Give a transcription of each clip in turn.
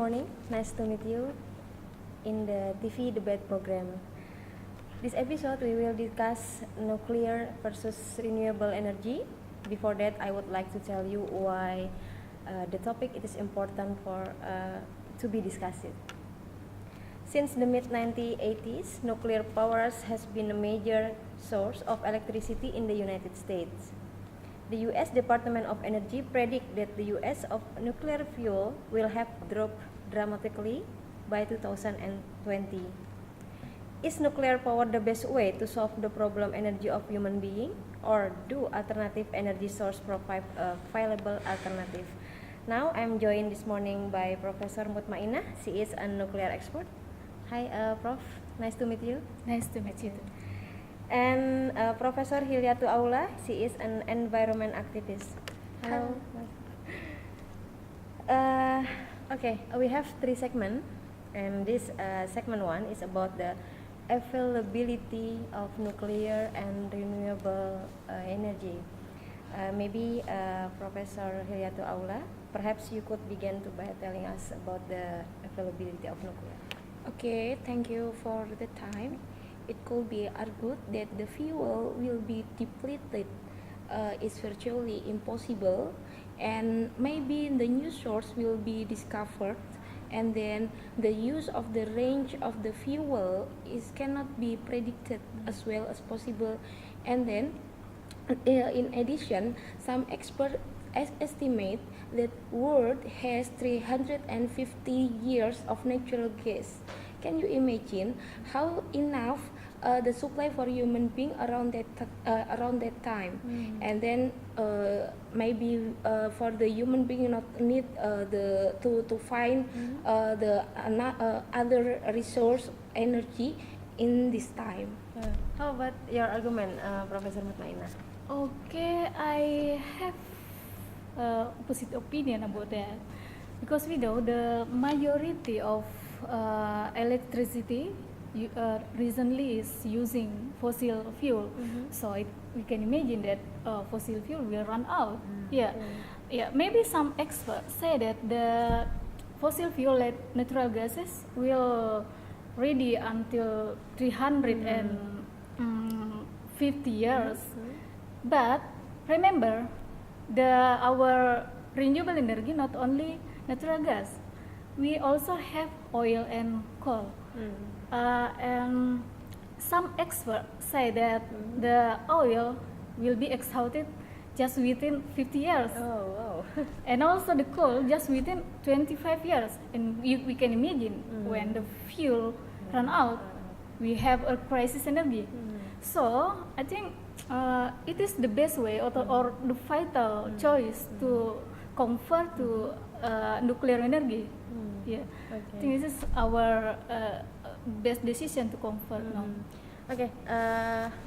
morning. Nice to meet you in the TV debate program. This episode we will discuss nuclear versus renewable energy. Before that, I would like to tell you why the topic it is important to be discussed. Since the mid-1980s, nuclear power has been a major source of electricity in the United States. The U.S. Department of Energy predict that the use of nuclear fuel will have dropped dramatically by 2020. Is nuclear power the best way to solve the problem energy of human being, or do alternative energy source provide a viable alternative? Now I'm joined this morning by Professor Mutmainah. She is a nuclear expert. Hi, Prof. Nice to meet you. Nice to meet you. And Professor Hilyatul Aula, she is an environment activist. Hello. Okay, we have 3 segments, and this segment 1 is about the availability of nuclear and renewable energy. Maybe Professor Hilyatul Aula, perhaps you could begin by telling us about the availability of nuclear. Okay, thank you for the time. It could be argued that the fuel will be depleted is virtually impossible, and maybe the new source will be discovered, and then the use of the range of the fuel cannot be predicted as well as possible, and then in addition, some experts estimate that world has 350 years of natural gas. Can you imagine how enough the supply for human being around that time? And then maybe for the human being not need to find the other resource energy in this time. How about your argument, Professor Mutmainah? Okay, I have opposite opinion about that, because we know the majority of electricity recently is using fossil fuel. So we can imagine that fossil fuel will run out. Yeah. Maybe some experts say that the fossil fuel like natural gases will ready until 350 years. But remember, our renewable energy not only natural gas, we also have oil and coal. And some experts say that the oil will be exhausted just within 50 years. Oh, wow. And also the coal just within 25 years. And we can imagine when the fuel run out, we have a crisis energy. So I think it is the best way or the vital choice to convert to nuclear energy. Yeah, Okay. I think this is our best decision to convert now. Okay,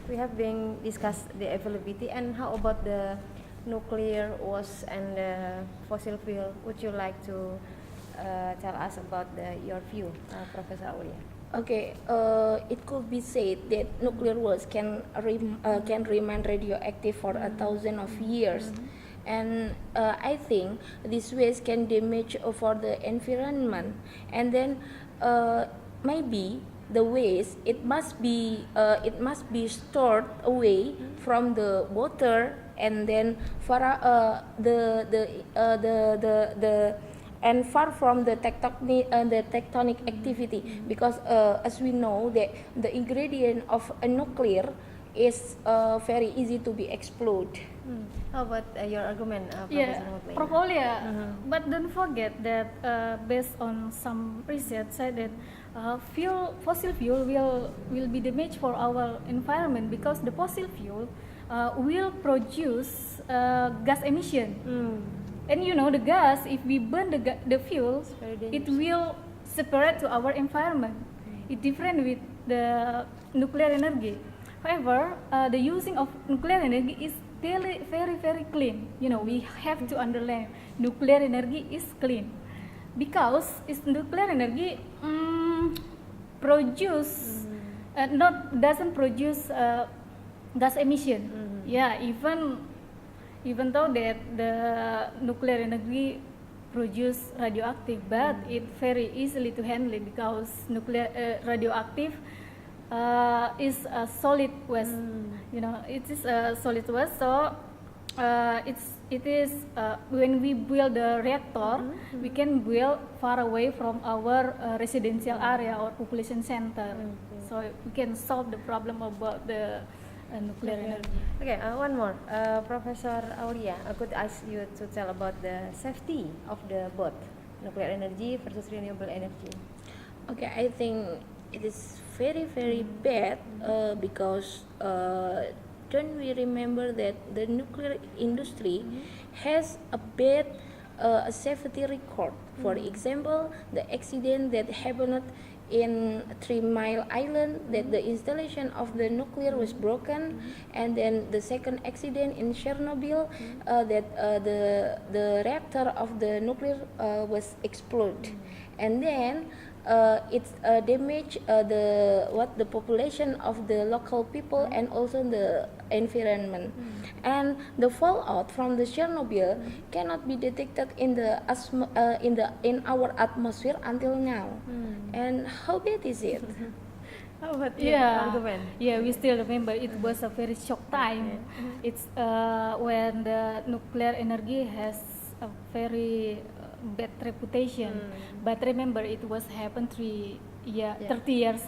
we have been discussed the availability, and how about the nuclear was and the fossil fuel? Would you like to tell us about your view, Professor Aulia? Okay, it could be said that nuclear waste can remain radioactive for 1,000 of years, and I think this waste can damage for the environment, and then maybe the waste it must be stored away from the water, and then far and far from the tectonic activity, because as we know that the ingredient of a nuclear is very easy to be exploded. How about your argument, Professor Yeah, Mutmainah? Prof. Aulia, but don't forget that based on some research said that fossil fuel will be damaged for our environment, because the fossil fuel will produce gas emission. And you know the gas, if we burn the fuel, it will separate to our environment. It's different with the nuclear energy. However, the using of nuclear energy is very, very, very clean. You know, we have to underline nuclear energy is clean, because it's nuclear energy doesn't produce gas emission. Yeah, even though that the nuclear energy produce radioactive, but it very easily to handle it because nuclear radioactive is a solid waste. You know, it is a solid waste. So it is when we build a reactor, we can build far away from our residential area or population center. So we can solve the problem about the nuclear energy. Okay, one more. Professor Aulia, I could ask you to tell about the safety of the both nuclear energy versus renewable energy. Okay, I think it is very bad because don't we remember that the nuclear industry has a bad safety record. For example, the accident that happened in 3 Mile Island, that the installation of the nuclear was broken, and then the second accident in Chernobyl, that the reactor of the nuclear was exploded, and then it's damage the population of the local people and also the environment, and the fallout from the Chernobyl cannot be detected in our atmosphere until now. And how bad is it? How about your argument? Yeah, we still remember it was a very shock time. It's when the nuclear energy has a very bad reputation. But remember, it was happened 30 years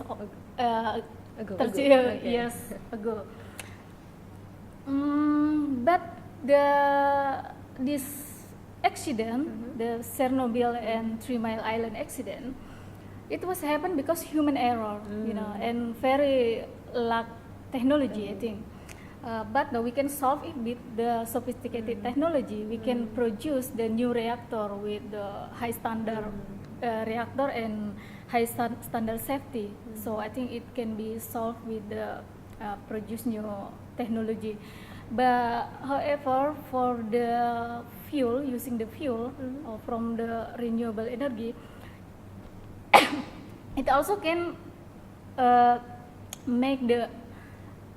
Ago. 30 Okay. years ago. But this accident, the Chernobyl and 3 Mile Island accident, it was happened because human error, you know, and very lack technology, I think. But now we can solve it with the sophisticated technology. We can produce the new reactor with the high standard reactor and high standard safety. So I think it can be solved with the produce new technology. But however, for the fuel, using the fuel from the renewable energy, it also can make the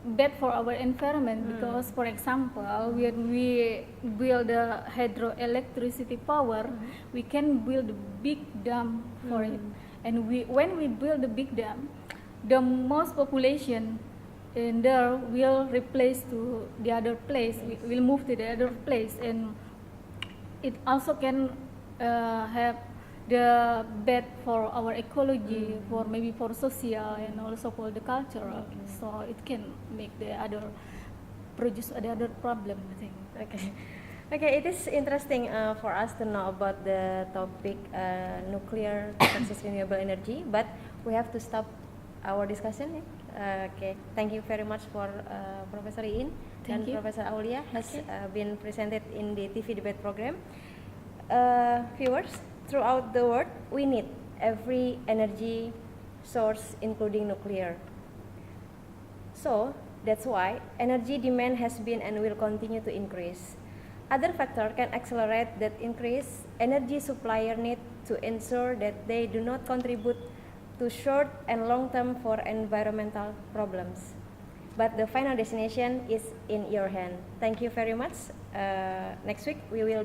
bad for our environment because, for example, when we build the hydroelectricity power, we can build a big dam for it, and when we build the big dam, the most population in there will replace to the other place, will move to the other place, and it also can have the bad for our ecology, for maybe for social and also for the culture. So it can make the other produce the other problem, I think. Okay, it is interesting for us to know about the topic nuclear versus renewable energy, but we have to stop our discussion. Okay, thank you very much for Professor Iin and you. Professor Aulia has been presented in the TV debate program. Viewers, throughout the world, we need every energy source, including nuclear. So that's why energy demand has been and will continue to increase. Other factors can accelerate that increase. Energy supplier need to ensure that they do not contribute to short and long term for environmental problems. But the final destination is in your hand. Thank you very much. Next week we will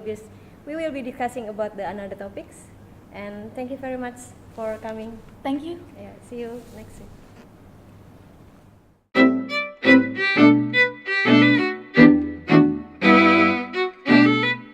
be discussing about the another topics. And thank you very much for coming. Thank you. Yeah, see you next week.